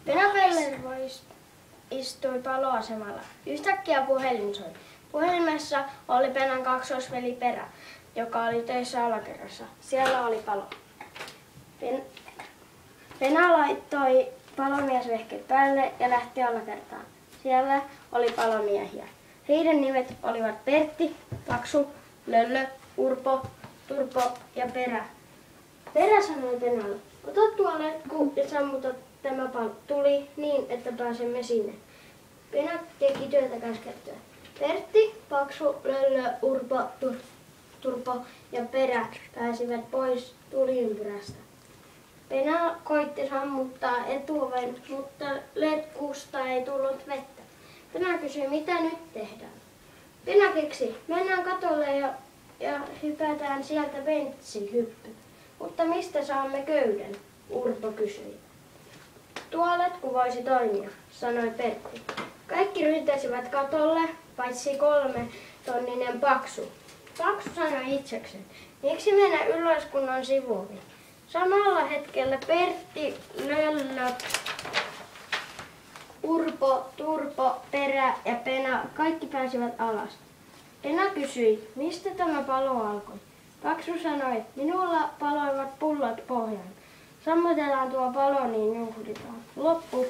Venäpellervo istui paloasemalla. Yhtäkkiä puhelin soi. Puhelimessa oli Penan kaksoisveli Perä, joka oli töissä alakerrassa. Siellä oli palo. Pena laittoi palomiesvehkeet päälle ja lähti alakertaan. Siellä oli palomiehiä. Heidän nimet olivat Pertti, Paksu, Löllö, Urpo, Turpo ja Perä. Perä sanoi Penalle, ota tuo letku ja sammuta tämä tuli niin, että pääsemme sinne. Pena teki työtä käskettyä. Pertti, Paksu, Löllö, Urpo, Turpo ja Perä pääsivät pois tuliympyrästä. Pena koitti sammuttaa etuoven, mutta letkusta ei tullut vettä. Pena kysyi, mitä nyt tehdään. Pena keksi, mennään katolle ja hypätään sieltä benssihyppy. Mutta mistä saamme köyden? Urpo kysyi. Tuo letku voisi toimia, sanoi Pertti. Kaikki ryntäsivät katolle, paitsi 3-tonninen Paksu. Paksu sanoi itsekseen, miksi mennä ylös kun on sivuovi? Samalla hetkellä Pertti, Löllö, Urpo, Turpo, Perä ja Pena kaikki pääsivät alas. Pena kysyi, mistä tämä palo alkoi? Paksu sanoi, minulla paloivat pullot pohjaan. Sammutetaan tuo palo, niin juhlitaan. Loppu.